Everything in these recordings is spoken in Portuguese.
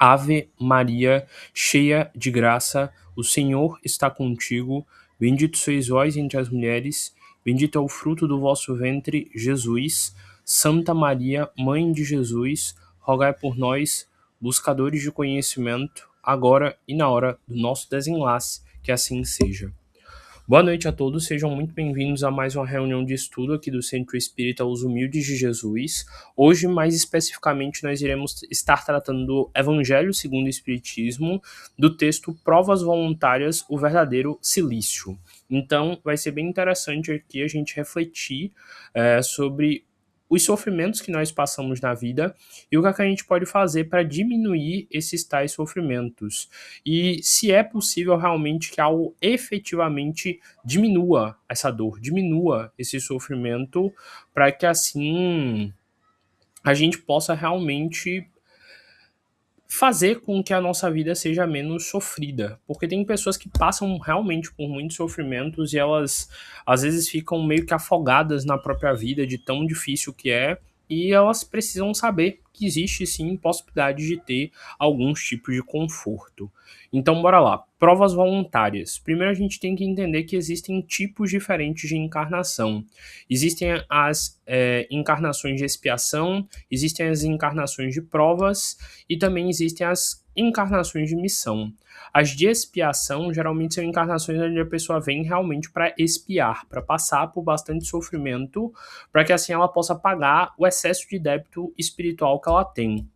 Ave Maria, cheia de graça, o Senhor está contigo. Bendito sois vós entre as mulheres, bendito é o fruto do vosso ventre, Jesus. Santa Maria, Mãe de Jesus, rogai por nós, buscadores de conhecimento, agora e na hora do nosso desenlace, que assim seja. Boa noite a todos, sejam muito bem-vindos a mais uma reunião de estudo aqui do Centro Espírita Os Humildes de Jesus. Hoje, mais especificamente, nós iremos estar tratando do Evangelho segundo o Espiritismo, do texto Provas Voluntárias, o Verdadeiro Cilício. Então, vai ser bem interessante aqui a gente refletir sobre os sofrimentos que nós passamos na vida e o que a gente pode fazer para diminuir esses tais sofrimentos. E se é possível realmente que algo efetivamente diminua essa dor, diminua esse sofrimento, para que assim a gente possa realmente fazer com que a nossa vida seja menos sofrida, porque tem pessoas que passam realmente por muitos sofrimentos e elas às vezes ficam meio que afogadas na própria vida de tão difícil que é, e elas precisam saber que existe sim possibilidade de ter alguns tipos de conforto. Então bora lá, provas voluntárias. Primeiro a gente tem que entender que existem tipos diferentes de encarnação. Existem as encarnações de expiação, existem as encarnações de provas e também existem as encarnações de missão. As de expiação geralmente são encarnações onde a pessoa vem realmente para expiar, para passar por bastante sofrimento, para que assim ela possa pagar o excesso de débito espiritual que ela tem.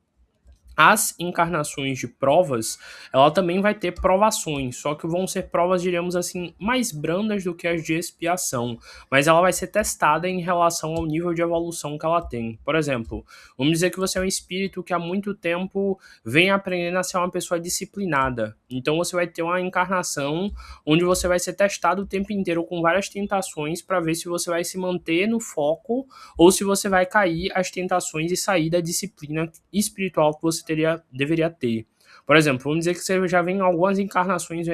As encarnações de provas, ela também vai ter provações, só que vão ser provas, diríamos assim, mais brandas do que as de expiação, mas ela vai ser testada em relação ao nível de evolução que ela tem. Por exemplo, vamos dizer que você é um espírito que há muito tempo vem aprendendo a ser uma pessoa disciplinada, então você vai ter uma encarnação onde você vai ser testado o tempo inteiro com várias tentações para ver se você vai se manter no foco ou se você vai cair às tentações e sair da disciplina espiritual que você deveria ter. Por exemplo, vamos dizer que você já vem algumas encarnações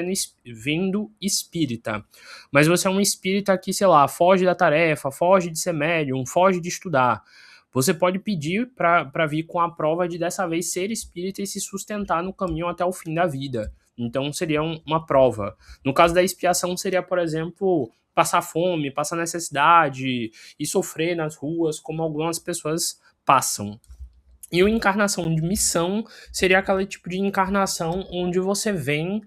vendo espírita, mas você é um espírita que, sei lá, foge da tarefa, foge de ser médium, foge de estudar. Você pode pedir para vir com a prova de dessa vez ser espírita e se sustentar no caminho até o fim da vida. Então seria uma prova. No caso da expiação seria, por exemplo, passar fome, passar necessidade e sofrer nas ruas como algumas pessoas passam. E a encarnação de missão seria aquele tipo de encarnação onde você vem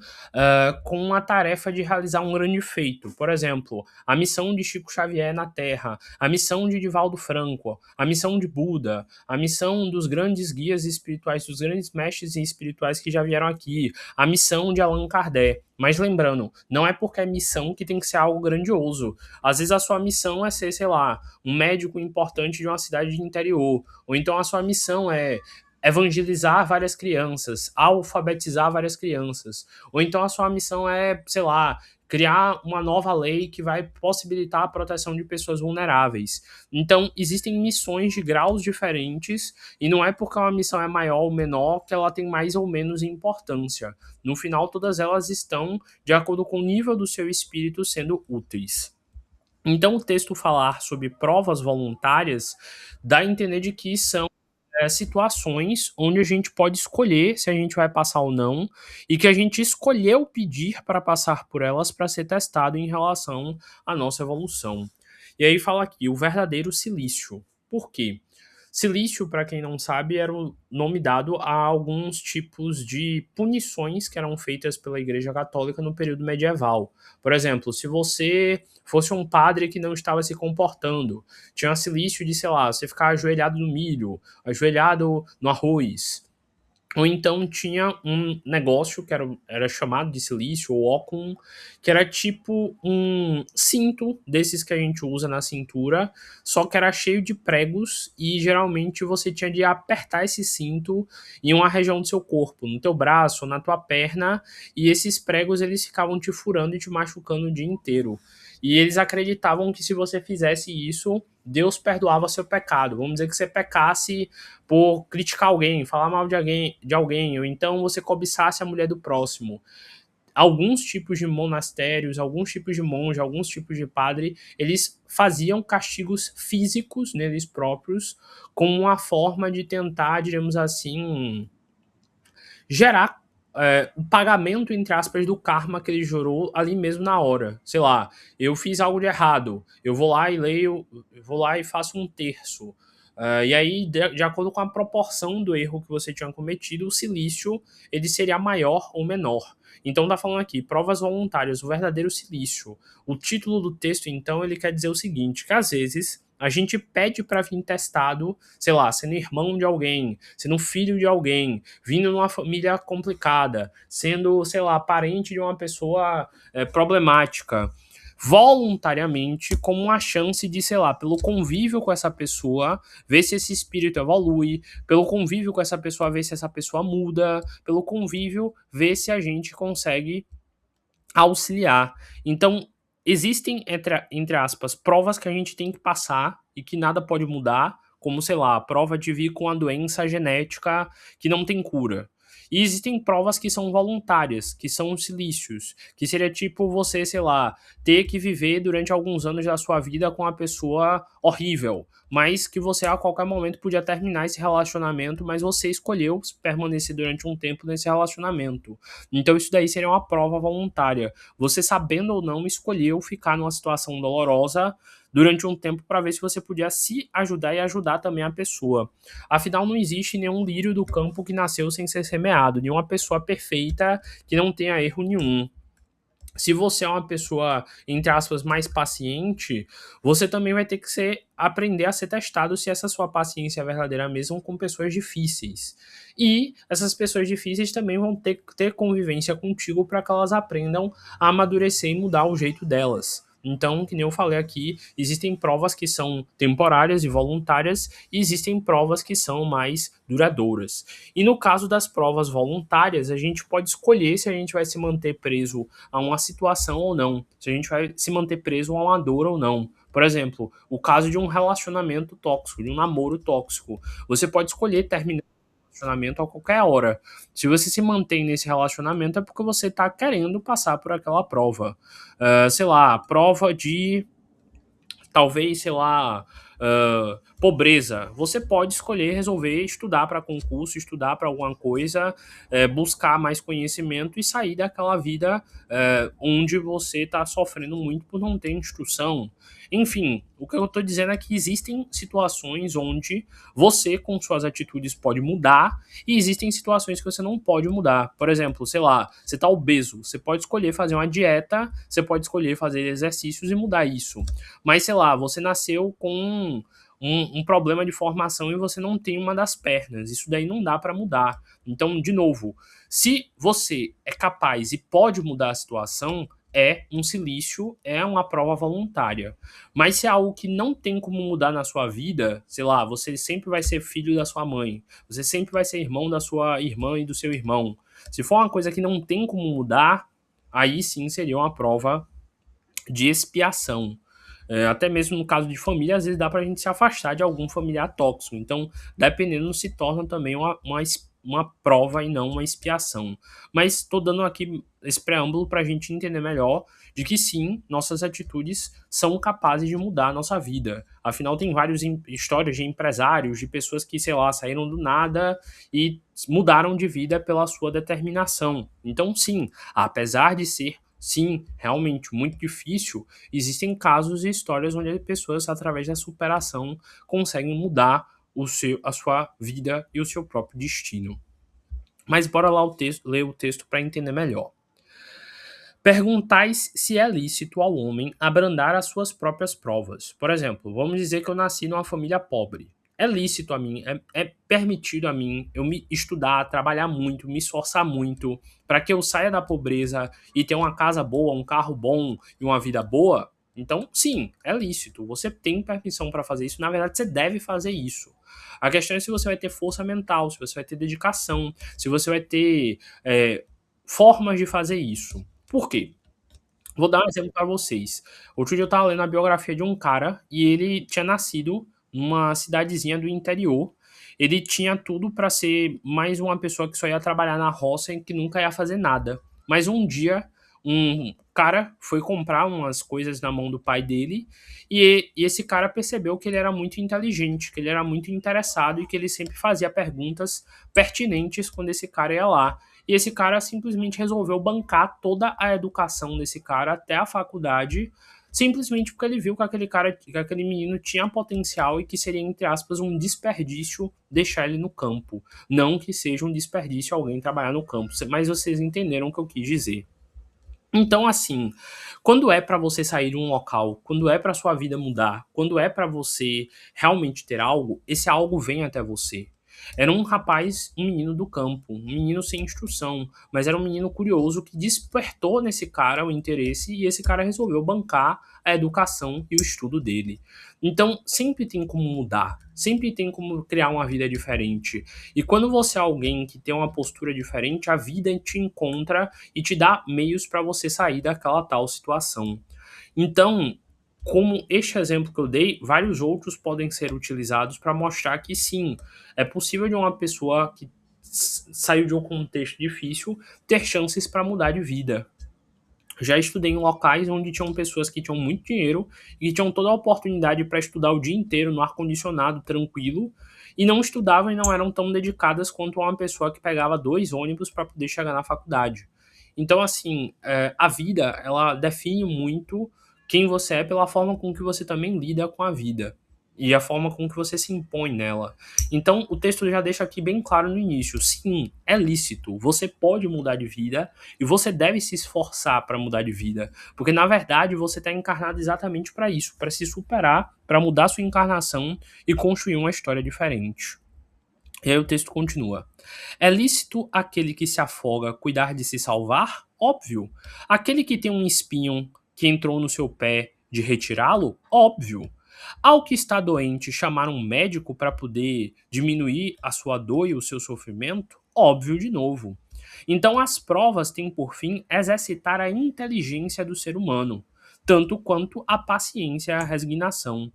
com a tarefa de realizar um grande feito. Por exemplo, a missão de Chico Xavier na Terra, a missão de Divaldo Franco, a missão de Buda, a missão dos grandes guias espirituais, dos grandes mestres espirituais que já vieram aqui, a missão de Allan Kardec. Mas lembrando, não é porque é missão que tem que ser algo grandioso. Às vezes a sua missão é ser, sei lá, um médico importante de uma cidade de interior, ou então a sua missão é evangelizar várias crianças, alfabetizar várias crianças, ou então a sua missão é, sei lá, criar uma nova lei que vai possibilitar a proteção de pessoas vulneráveis. Então, existem missões de graus diferentes e não é porque uma missão é maior ou menor que ela tem mais ou menos importância. No final, todas elas estão de acordo com o nível do seu espírito sendo úteis. Então, o texto falar sobre provas voluntárias dá a entender de que são situações onde a gente pode escolher se a gente vai passar ou não, e que a gente escolheu pedir para passar por elas para ser testado em relação à nossa evolução. E aí fala aqui, o verdadeiro cilício. Por quê? Cilício, para quem não sabe, era o nome dado a alguns tipos de punições que eram feitas pela Igreja Católica no período medieval. Por exemplo, se você fosse um padre que não estava se comportando, tinha um cilício de, sei lá, você ficar ajoelhado no milho, ajoelhado no arroz. Ou então tinha um negócio que era chamado de cilício ou óculo, que era tipo um cinto desses que a gente usa na cintura, só que era cheio de pregos e geralmente você tinha de apertar esse cinto em uma região do seu corpo, no teu braço, na tua perna, e esses pregos eles ficavam te furando e te machucando o dia inteiro. E eles acreditavam que se você fizesse isso, Deus perdoava seu pecado. Vamos dizer que você pecasse por criticar alguém, falar mal de alguém, ou então você cobiçasse a mulher do próximo. Alguns tipos de monastérios, alguns tipos de monge, alguns tipos de padre, eles faziam castigos físicos neles próprios como uma forma de tentar, diremos assim, gerar o pagamento, entre aspas, do karma que ele gerou ali mesmo na hora. Sei lá, eu fiz algo de errado, eu vou lá e leio, eu vou lá e faço um terço. E aí, de acordo com a proporção do erro que você tinha cometido, o silício ele seria maior ou menor. Então tá falando aqui, provas voluntárias, o verdadeiro silício. O título do texto, então, ele quer dizer o seguinte, que às vezes a gente pede para vir testado, sei lá, sendo irmão de alguém, sendo filho de alguém, vindo numa família complicada, sendo, sei lá, parente de uma pessoa problemática, voluntariamente, como uma chance de, sei lá, pelo convívio com essa pessoa, ver se esse espírito evolui, pelo convívio com essa pessoa, ver se essa pessoa muda, pelo convívio, ver se a gente consegue auxiliar. Então, existem, entre aspas, provas que a gente tem que passar e que nada pode mudar, como, sei lá, a prova de vir com a doença genética que não tem cura. E existem provas que são voluntárias, que são silícios, que seria tipo você, sei lá, ter que viver durante alguns anos da sua vida com uma pessoa horrível, mas que você a qualquer momento podia terminar esse relacionamento, mas você escolheu permanecer durante um tempo nesse relacionamento. Então isso daí seria uma prova voluntária. Você sabendo ou não escolheu ficar numa situação dolorosa durante um tempo para ver se você podia se ajudar e ajudar também a pessoa. Afinal, não existe nenhum lírio do campo que nasceu sem ser semeado, nenhuma pessoa perfeita que não tenha erro nenhum. Se você é uma pessoa, entre aspas, mais paciente, você também vai ter que aprender a ser testado se essa sua paciência é verdadeira mesmo com pessoas difíceis. E essas pessoas difíceis também vão ter que ter convivência contigo para que elas aprendam a amadurecer e mudar o jeito delas. Então, que nem eu falei aqui, existem provas que são temporárias e voluntárias, e existem provas que são mais duradouras. E no caso das provas voluntárias, a gente pode escolher se a gente vai se manter preso a uma situação ou não, se a gente vai se manter preso a uma dor ou não. Por exemplo, o caso de um relacionamento tóxico, de um namoro tóxico. Você pode escolher terminar o relacionamento a qualquer hora. Se você se mantém nesse relacionamento é porque você está querendo passar por aquela prova. Sei lá, prova de talvez, sei lá, pobreza. Você pode escolher resolver estudar para concurso, estudar para alguma coisa, buscar mais conhecimento e sair daquela vida onde você está sofrendo muito por não ter instrução. Enfim, o que eu estou dizendo é que existem situações onde você, com suas atitudes, pode mudar e existem situações que você não pode mudar. Por exemplo, sei lá, você está obeso, você pode escolher fazer uma dieta, você pode escolher fazer exercícios e mudar isso. Mas, sei lá, você nasceu com um problema de formação e você não tem uma das pernas. Isso daí não dá para mudar. Então, de novo, se você é capaz e pode mudar a situação, é um silício, é uma prova voluntária. Mas se é algo que não tem como mudar na sua vida, sei lá, você sempre vai ser filho da sua mãe, você sempre vai ser irmão da sua irmã e do seu irmão. Se for uma coisa que não tem como mudar, aí sim seria uma prova de expiação. Até mesmo no caso de família, às vezes dá pra gente se afastar de algum familiar tóxico. Então, dependendo, se torna também uma prova e não uma expiação. Mas estou dando aqui esse preâmbulo para a gente entender melhor de que sim, nossas atitudes são capazes de mudar a nossa vida. Afinal, tem várias histórias de empresários, de pessoas que, sei lá, saíram do nada e mudaram de vida pela sua determinação. Então, sim, apesar de ser sim, realmente muito difícil, existem casos e histórias onde as pessoas, através da superação, conseguem mudar a sua vida e o seu próprio destino. Mas bora lá ler o texto para entender melhor. Perguntais se é lícito ao homem abrandar as suas próprias provas. Por exemplo, vamos dizer que eu nasci numa família pobre. É lícito a mim, é permitido a mim eu me estudar, trabalhar muito, me esforçar muito para que eu saia da pobreza e ter uma casa boa, um carro bom e uma vida boa? Então, sim, é lícito. Você tem permissão para fazer isso. Na verdade, você deve fazer isso. A questão é se você vai ter força mental, se você vai ter dedicação, se você vai ter formas de fazer isso. Por quê? Vou dar um exemplo para vocês. Outro dia eu estava lendo a biografia de um cara e ele tinha nascido numa cidadezinha do interior. Ele tinha tudo para ser mais uma pessoa que só ia trabalhar na roça e que nunca ia fazer nada. Mas um dia um cara foi comprar umas coisas na mão do pai dele e esse cara percebeu que ele era muito inteligente, que ele era muito interessado e que ele sempre fazia perguntas pertinentes quando esse cara ia lá. E esse cara simplesmente resolveu bancar toda a educação desse cara até a faculdade, simplesmente porque ele viu que aquele cara, que aquele menino tinha potencial e que seria, entre aspas, um desperdício deixar ele no campo. Não que seja um desperdício alguém trabalhar no campo, mas vocês entenderam o que eu quis dizer. Então, assim, quando é para você sair de um local, quando é para sua vida mudar, quando é para você realmente ter algo, esse algo vem até você. Era um rapaz, um menino do campo, um menino sem instrução, mas era um menino curioso que despertou nesse cara o interesse e esse cara resolveu bancar a educação e o estudo dele. Então, sempre tem como mudar, sempre tem como criar uma vida diferente. E quando você é alguém que tem uma postura diferente, a vida te encontra e te dá meios para você sair daquela tal situação. Então, como este exemplo que eu dei, vários outros podem ser utilizados para mostrar que sim, é possível de uma pessoa que saiu de um contexto difícil ter chances para mudar de vida. Já estudei em locais onde tinham pessoas que tinham muito dinheiro e que tinham toda a oportunidade para estudar o dia inteiro no ar-condicionado, tranquilo, e não estudavam e não eram tão dedicadas quanto uma pessoa que pegava 2 ônibus para poder chegar na faculdade. Então, assim, a vida, ela define muito quem você é pela forma com que você também lida com a vida e a forma com que você se impõe nela. Então, o texto já deixa aqui bem claro no início: sim, é lícito, você pode mudar de vida e você deve se esforçar para mudar de vida, porque na verdade você está encarnado exatamente para isso, para se superar, para mudar sua encarnação e construir uma história diferente. E aí o texto continua. É lícito aquele que se afoga cuidar de se salvar? Óbvio. Aquele que tem um espinho que entrou no seu pé de retirá-lo? Óbvio. Ao que está doente chamar um médico para poder diminuir a sua dor e o seu sofrimento? Óbvio de novo. Então as provas têm por fim exercitar a inteligência do ser humano, tanto quanto a paciência e a resignação.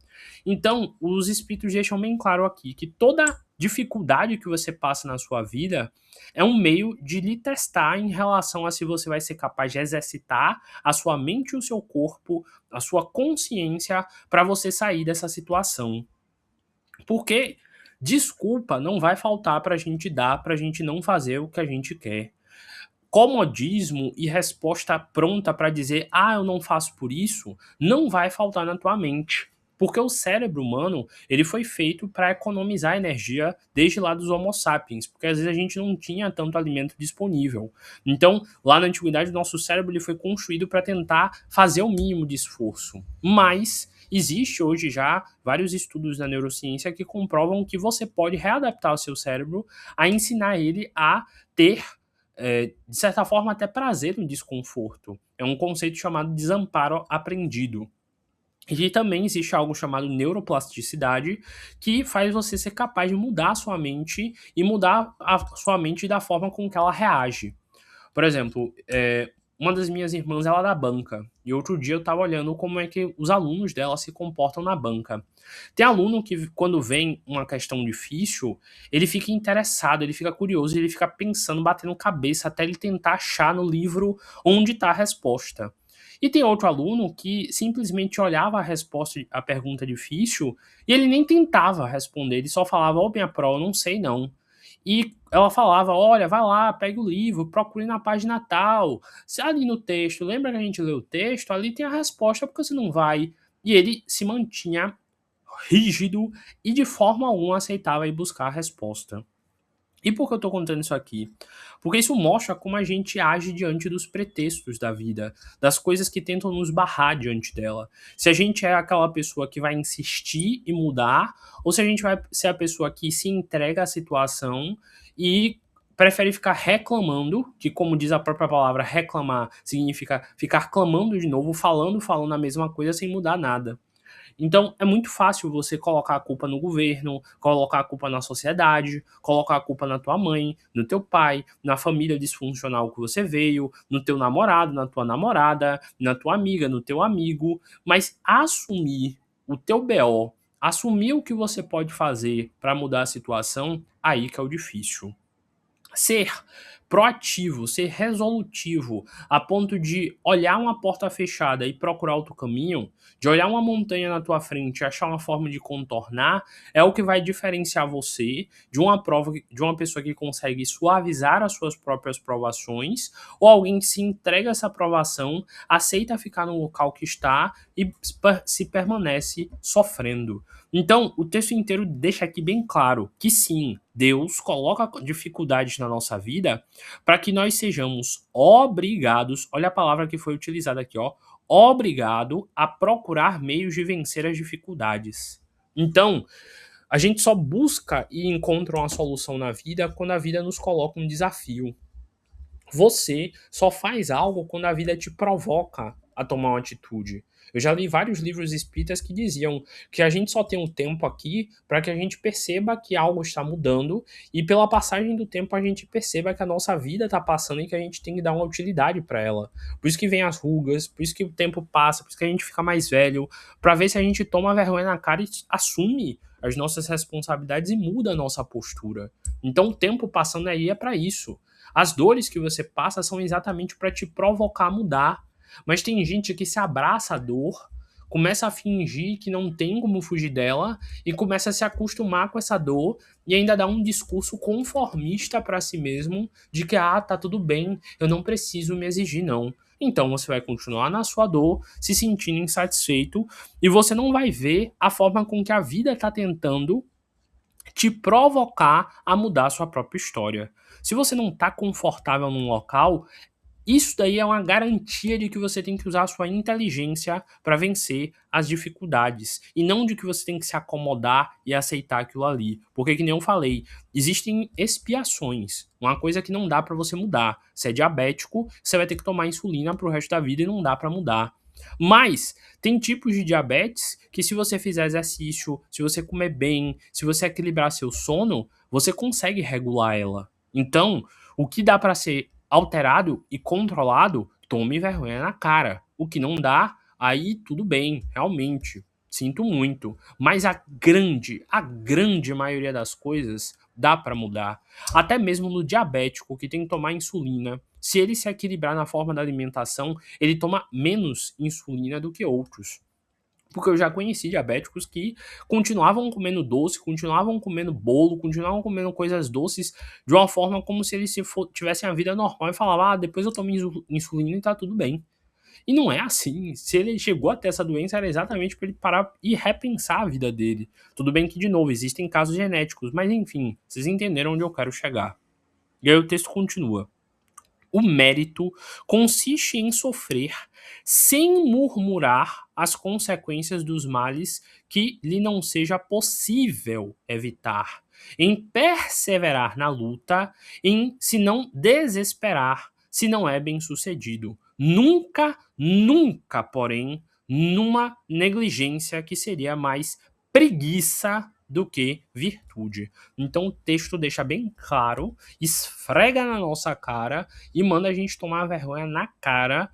Então, os espíritos deixam bem claro aqui que toda dificuldade que você passa na sua vida é um meio de lhe testar em relação a se você vai ser capaz de exercitar a sua mente e o seu corpo, a sua consciência para você sair dessa situação. Porque desculpa não vai faltar para a gente dar, para a gente não fazer o que a gente quer. Comodismo e resposta pronta para dizer, ah, eu não faço por isso, não vai faltar na tua mente. Porque o cérebro humano, ele foi feito para economizar energia desde lá dos Homo sapiens, porque às vezes a gente não tinha tanto alimento disponível. Então, lá na antiguidade, o nosso cérebro ele foi construído para tentar fazer o mínimo de esforço. Mas existe hoje já vários estudos da neurociência que comprovam que você pode readaptar o seu cérebro a ensinar ele a ter de certa forma, até prazer no desconforto. É um conceito chamado desamparo aprendido. E também existe algo chamado neuroplasticidade, que faz você ser capaz de mudar a sua mente e mudar a sua mente da forma com que ela reage. Por exemplo, uma das minhas irmãs ela é da banca, e outro dia eu estava olhando como é que os alunos dela se comportam na banca. Tem aluno que, quando vem uma questão difícil, ele fica interessado, ele fica curioso, ele fica pensando, batendo cabeça até ele tentar achar no livro onde está a resposta. E tem outro aluno que simplesmente olhava a resposta, a pergunta difícil, e ele nem tentava responder, ele só falava, ô minha prova, eu não sei não. E ela falava, olha, vai lá, pega o livro, procure na página tal. Se ali no texto, lembra que a gente leu o texto? Ali tem a resposta, porque você não vai. E ele se mantinha rígido e de forma alguma aceitava ir buscar a resposta. E por que eu estou contando isso aqui? Porque isso mostra como a gente age diante dos pretextos da vida, das coisas que tentam nos barrar diante dela. Se a gente é aquela pessoa que vai insistir e mudar, ou se a gente vai ser a pessoa que se entrega à situação e prefere ficar reclamando, que como diz a própria palavra, reclamar significa ficar clamando de novo, falando a mesma coisa sem mudar nada. Então, é muito fácil você colocar a culpa no governo, colocar a culpa na sociedade, colocar a culpa na tua mãe, no teu pai, na família disfuncional que você veio, no teu namorado, na tua namorada, na tua amiga, no teu amigo, mas assumir o teu BO, assumir o que você pode fazer para mudar a situação, aí que é o difícil. Ser proativo, ser resolutivo, a ponto de olhar uma porta fechada e procurar outro caminho, de olhar uma montanha na tua frente e achar uma forma de contornar, é o que vai diferenciar você de uma pessoa que consegue suavizar as suas próprias provações, ou alguém que se entrega a essa provação, aceita ficar no local que está e se permanece sofrendo. Então, o texto inteiro deixa aqui bem claro que sim, Deus coloca dificuldades na nossa vida para que nós sejamos obrigados, olha a palavra que foi utilizada aqui, ó, obrigado a procurar meios de vencer as dificuldades. Então, a gente só busca e encontra uma solução na vida quando a vida nos coloca um desafio. Você só faz algo quando a vida te provoca a tomar uma atitude. Eu já li vários livros espíritas que diziam que a gente só tem um tempo aqui para que a gente perceba que algo está mudando e pela passagem do tempo a gente perceba que a nossa vida está passando e que a gente tem que dar uma utilidade para ela. Por isso que vem as rugas, por isso que o tempo passa, por isso que a gente fica mais velho, para ver se a gente toma vergonha na cara e assume as nossas responsabilidades e muda a nossa postura. Então o tempo passando aí é para isso. As dores que você passa são exatamente para te provocar a mudar. Mas tem gente que se abraça à dor, começa a fingir que não tem como fugir dela e começa a se acostumar com essa dor e ainda dá um discurso conformista para si mesmo de que tá tudo bem, eu não preciso me exigir não. Então você vai continuar na sua dor, se sentindo insatisfeito e você não vai ver a forma com que a vida está tentando te provocar a mudar a sua própria história. Se você não está confortável num local, isso daí é uma garantia de que você tem que usar a sua inteligência para vencer as dificuldades e não de que você tem que se acomodar e aceitar aquilo ali. Porque, que nem eu falei, existem expiações. Uma coisa que não dá para você mudar. Se é diabético, você vai ter que tomar insulina pro resto da vida e não dá para mudar. Mas tem tipos de diabetes que, se você fizer exercício, se você comer bem, se você equilibrar seu sono, você consegue regular ela. Então, o que dá para ser alterado e controlado, tome vergonha na cara. O que não dá, aí tudo bem, realmente. Sinto muito. Mas a grande maioria das coisas dá para mudar. Até mesmo no diabético, que tem que tomar insulina. Se ele se equilibrar na forma da alimentação, ele toma menos insulina do que outros. Porque eu já conheci diabéticos que continuavam comendo doce, continuavam comendo bolo, continuavam comendo coisas doces de uma forma como se eles tivessem a vida normal e falavam, depois eu tomo insulina e tá tudo bem. E não é assim. Se ele chegou até essa doença, era exatamente para ele parar e repensar a vida dele. Tudo bem que, de novo, existem casos genéticos, mas enfim, vocês entenderam onde eu quero chegar. E aí o texto continua. O mérito consiste em sofrer sem murmurar as consequências dos males que lhe não seja possível evitar, em perseverar na luta, em se não desesperar, se não é bem sucedido. Nunca, nunca, porém, numa negligência que seria mais preguiça do que virtude. Então o texto deixa bem claro, esfrega na nossa cara e manda a gente tomar vergonha na cara,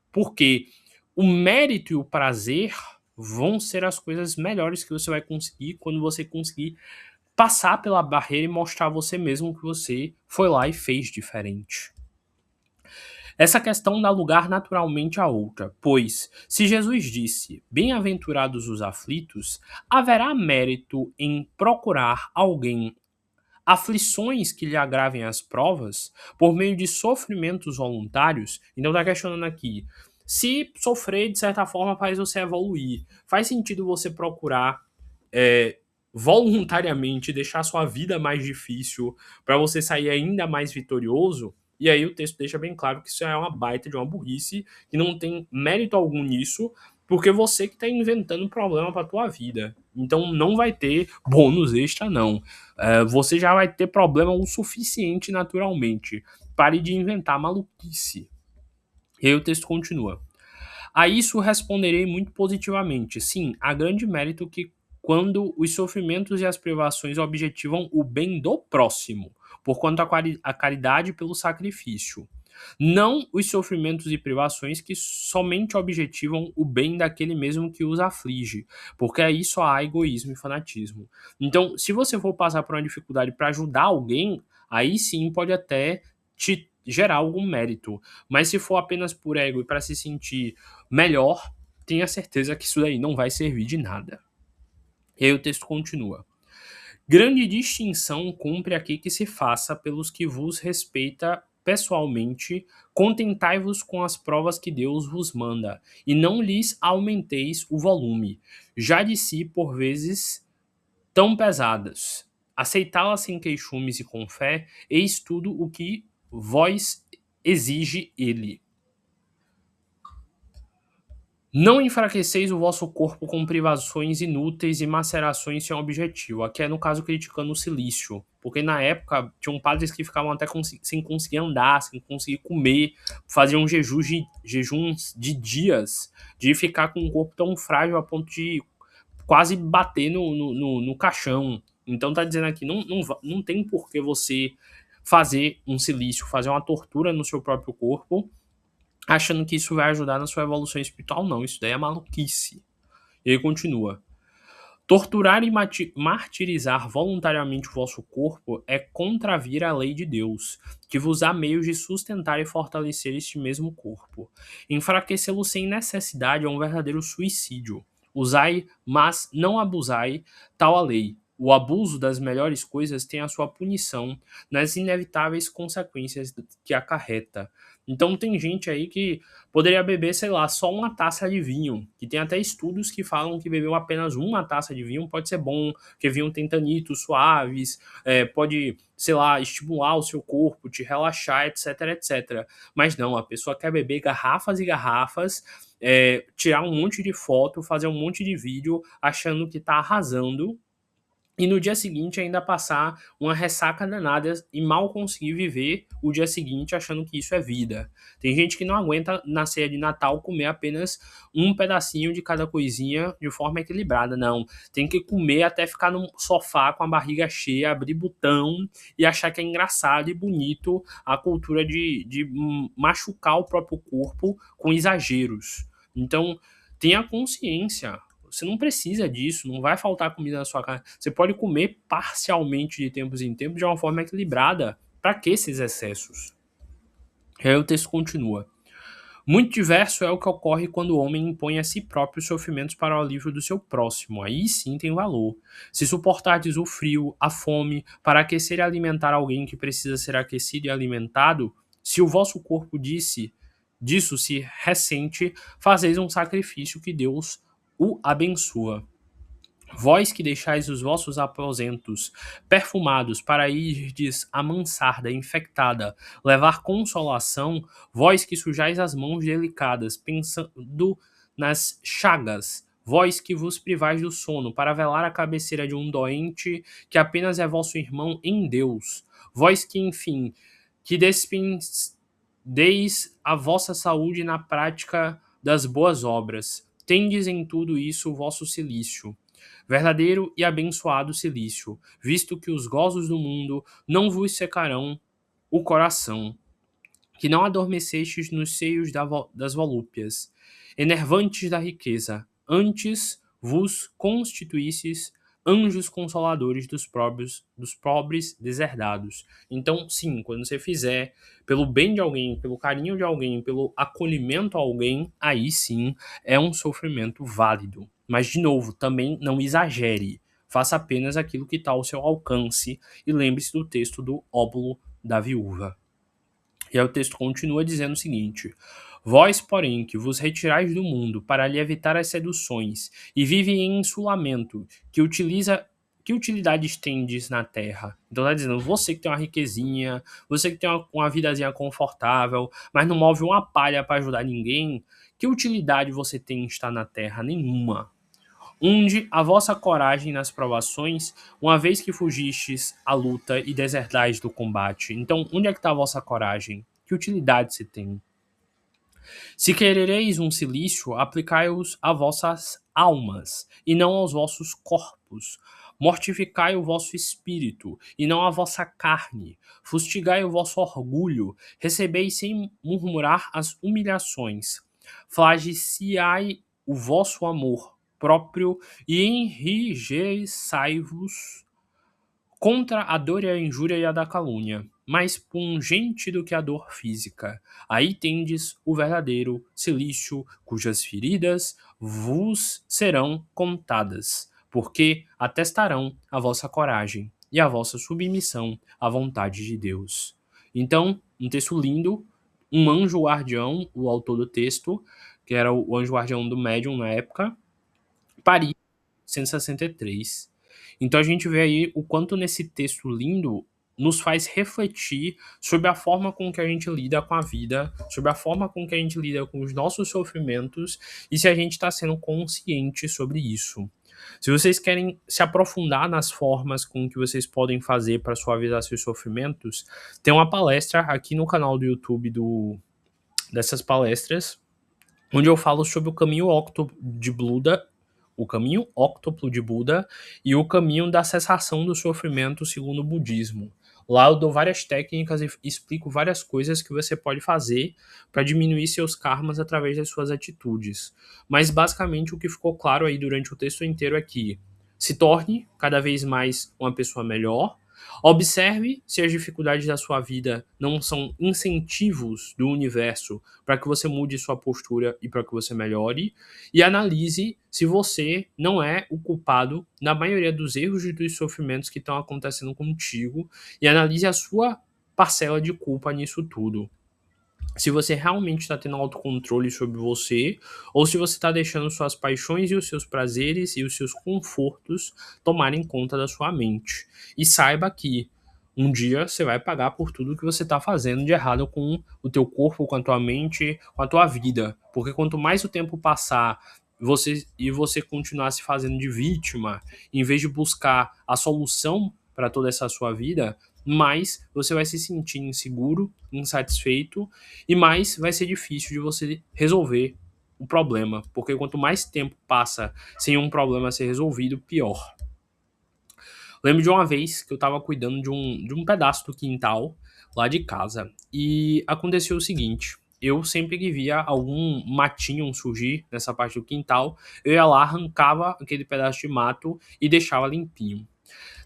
porque o mérito e o prazer vão ser as coisas melhores que você vai conseguir quando você conseguir passar pela barreira e mostrar a você mesmo que você foi lá e fez diferente. Essa questão dá lugar naturalmente a outra, pois, se Jesus disse, bem-aventurados os aflitos, haverá mérito em procurar alguém aflições que lhe agravem as provas por meio de sofrimentos voluntários. Então está questionando aqui, se sofrer de certa forma faz você evoluir, faz sentido você procurar voluntariamente deixar sua vida mais difícil para você sair ainda mais vitorioso? E aí o texto deixa bem claro que isso é uma baita de uma burrice, que não tem mérito algum nisso, porque você que está inventando um problema para tua vida. Então não vai ter bônus extra, não. Você já vai ter problema o suficiente naturalmente. Pare de inventar maluquice. E aí o texto continua. A isso responderei muito positivamente. Sim, há grande mérito que quando os sofrimentos e as privações objetivam o bem do próximo, porquanto a caridade pelo sacrifício. Não os sofrimentos e privações que somente objetivam o bem daquele mesmo que os aflige, porque aí só há egoísmo e fanatismo. Então, se você for passar por uma dificuldade para ajudar alguém, aí sim pode até te gerar algum mérito. Mas se for apenas por ego e para se sentir melhor, tenha certeza que isso daí não vai servir de nada. E aí o texto continua. Grande distinção cumpre aqui que se faça pelos que vos respeita pessoalmente, contentai-vos com as provas que Deus vos manda, e não lhes aumenteis o volume, já de si por vezes tão pesadas. Aceitá-las sem queixumes e com fé, eis tudo o que vós exige ele. Não enfraqueceis o vosso corpo com privações inúteis e macerações sem objetivo. Aqui é, no caso, criticando o silício. Porque na época, tinham padres que ficavam até sem conseguir andar, sem conseguir comer, faziam jejuns de dias, de ficar com um corpo tão frágil a ponto de quase bater no caixão. Então tá dizendo aqui, não tem por que você fazer um silício, fazer uma tortura no seu próprio corpo, achando que isso vai ajudar na sua evolução espiritual. Não, isso daí é maluquice. E ele continua. Torturar e martirizar voluntariamente o vosso corpo é contravir a lei de Deus, que vos dá meios de sustentar e fortalecer este mesmo corpo. Enfraquecê-lo sem necessidade é um verdadeiro suicídio. Usai, mas não abusai, tal a lei. O abuso das melhores coisas tem a sua punição nas inevitáveis consequências que acarreta. Então tem gente aí que poderia beber, sei lá, só uma taça de vinho. Que tem até estudos que falam que beber apenas uma taça de vinho pode ser bom, porque vinho tem tanitos suaves, pode, sei lá, estimular o seu corpo, te relaxar, etc, etc. Mas não, a pessoa quer beber garrafas e garrafas, tirar um monte de foto, fazer um monte de vídeo, achando que tá arrasando, e no dia seguinte ainda passar uma ressaca danada e mal conseguir viver o dia seguinte achando que isso é vida. Tem gente que não aguenta na ceia de Natal comer apenas um pedacinho de cada coisinha de forma equilibrada, não. Tem que comer até ficar no sofá com a barriga cheia, abrir botão e achar que é engraçado e bonito a cultura de machucar o próprio corpo com exageros. Então, tenha consciência. Você não precisa disso, não vai faltar comida na sua casa. Você pode comer parcialmente de tempos em tempos de uma forma equilibrada. Para que esses excessos? E aí o texto continua. Muito diverso é o que ocorre quando o homem impõe a si próprio sofrimentos para o alívio do seu próximo. Aí sim tem valor. Se suportardes o frio, a fome, para aquecer e alimentar alguém que precisa ser aquecido e alimentado, se o vosso corpo disso se ressente, fazeis um sacrifício que Deus o abençoa. Vós que deixais os vossos aposentos perfumados para irdes a mansarda infectada, levar consolação, vós que sujais as mãos delicadas, pensando nas chagas, vós que vos privais do sono para velar a cabeceira de um doente que apenas é vosso irmão em Deus, vós que, enfim, que despendeis a vossa saúde na prática das boas obras, tendes em tudo isso o vosso cilício, verdadeiro e abençoado cilício, visto que os gozos do mundo não vos secarão o coração, que não adormecestes nos seios das volúpias, enervantes da riqueza, antes vos constituísseis anjos consoladores dos pobres deserdados. Então, sim, quando você fizer pelo bem de alguém, pelo carinho de alguém, pelo acolhimento a alguém, aí sim é um sofrimento válido. Mas, de novo, também não exagere. Faça apenas aquilo que está ao seu alcance e lembre-se do texto do óbolo da viúva. E aí o texto continua dizendo o seguinte: vós, porém, que vos retirais do mundo para lhe evitar as seduções, e vivem em insulamento, que utilidades tendes na terra? Então tá dizendo, você que tem uma riquezinha, você que tem uma vidazinha confortável, mas não move uma palha para ajudar ninguém, que utilidade você tem em estar na terra? Nenhuma. Onde a vossa coragem nas provações, uma vez que fugistes à luta e desertais do combate. Então, onde é que está a vossa coragem? Que utilidade se tem? Se querereis um cilício, aplicai-os a vossas almas, e não aos vossos corpos. Mortificai o vosso espírito, e não a vossa carne. Fustigai o vosso orgulho, recebeis sem murmurar as humilhações. Flagiciai o vosso amor próprio, e enrijeçai-vos contra a dor e a injúria e a da calúnia, mais pungente do que a dor física. Aí tendes o verdadeiro cilício, cujas feridas vos serão contadas, porque atestarão a vossa coragem e a vossa submissão à vontade de Deus. Então, um texto lindo, um anjo guardião, o autor do texto, que era o anjo guardião do médium na época, Paris, 163. Então a gente vê aí o quanto nesse texto lindo nos faz refletir sobre a forma com que a gente lida com a vida, sobre a forma com que a gente lida com os nossos sofrimentos e se a gente está sendo consciente sobre isso. Se vocês querem se aprofundar nas formas com que vocês podem fazer para suavizar seus sofrimentos, tem uma palestra aqui no canal do YouTube dessas palestras, onde eu falo sobre o caminho óctuplo de Buda, o caminho óctuplo de Buda e o caminho da cessação do sofrimento segundo o budismo. Lá eu dou várias técnicas e explico várias coisas que você pode fazer para diminuir seus karmas através das suas atitudes. Mas basicamente o que ficou claro aí durante o texto inteiro é que se torne cada vez mais uma pessoa melhor. Observe se as dificuldades da sua vida não são incentivos do universo para que você mude sua postura e para que você melhore, e analise se você não é o culpado na maioria dos erros e dos sofrimentos que estão acontecendo contigo, e analise a sua parcela de culpa nisso tudo. Se você realmente está tendo autocontrole sobre você, ou se você está deixando suas paixões e os seus prazeres e os seus confortos tomarem conta da sua mente. E saiba que um dia você vai pagar por tudo que você está fazendo de errado com o teu corpo, com a tua mente, com a tua vida. Porque quanto mais o tempo passar você continuar se fazendo de vítima, em vez de buscar a solução para toda essa sua vida, mais você vai se sentir inseguro, insatisfeito e mais vai ser difícil de você resolver o problema, porque quanto mais tempo passa sem um problema ser resolvido, pior. Lembro de uma vez que eu estava cuidando de um pedaço do quintal lá de casa e aconteceu o seguinte. Eu sempre que via algum matinho surgir nessa parte do quintal, eu ia lá, arrancava aquele pedaço de mato e deixava limpinho.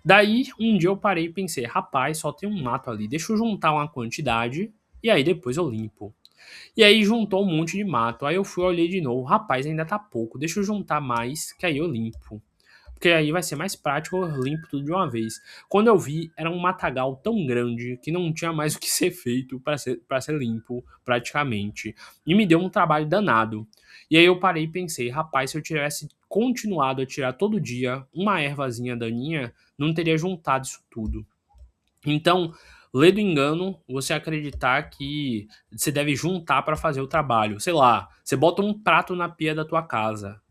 Daí, um dia eu parei e pensei, rapaz, só tem um mato ali, deixa eu juntar uma quantidade e aí depois eu limpo. E aí juntou um monte de mato, aí eu fui olhei de novo, rapaz, ainda tá pouco, deixa eu juntar mais que aí eu limpo. Porque aí vai ser mais prático, eu limpo tudo de uma vez. Quando eu vi, era um matagal tão grande que não tinha mais o que ser feito para ser limpo, praticamente. E me deu um trabalho danado. E aí eu parei e pensei, rapaz, se eu tivesse continuado a tirar todo dia uma ervazinha daninha, não teria juntado isso tudo. Então, lê do engano, você acreditar que você deve juntar para fazer o trabalho. Sei lá, você bota um prato na pia da tua casa.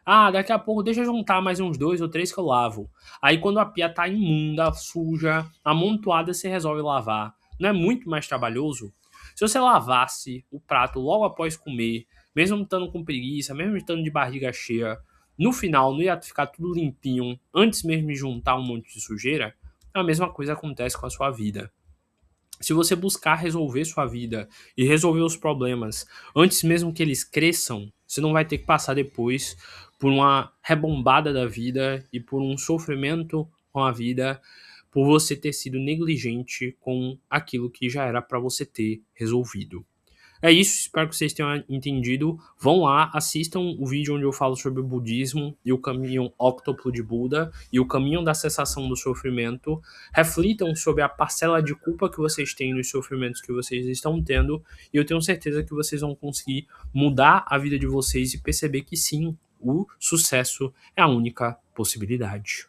Ah, daqui a pouco deixa eu juntar mais uns 2 ou 3 que eu lavo. Aí quando a pia tá imunda, suja, amontoada, você resolve lavar. Não é muito mais trabalhoso? Se você lavasse o prato logo após comer, mesmo estando com preguiça, mesmo estando de barriga cheia, no final não ia ficar tudo limpinho antes mesmo de juntar um monte de sujeira? A mesma coisa acontece com a sua vida. Se você buscar resolver sua vida e resolver os problemas antes mesmo que eles cresçam, você não vai ter que passar depois por uma rebombada da vida e por um sofrimento com a vida por você ter sido negligente com aquilo que já era para você ter resolvido. É isso, espero que vocês tenham entendido. Vão lá, assistam o vídeo onde eu falo sobre o budismo e o caminho óctuplo de Buda e o caminho da cessação do sofrimento. Reflitam sobre a parcela de culpa que vocês têm nos sofrimentos que vocês estão tendo e eu tenho certeza que vocês vão conseguir mudar a vida de vocês e perceber que sim, o sucesso é a única possibilidade.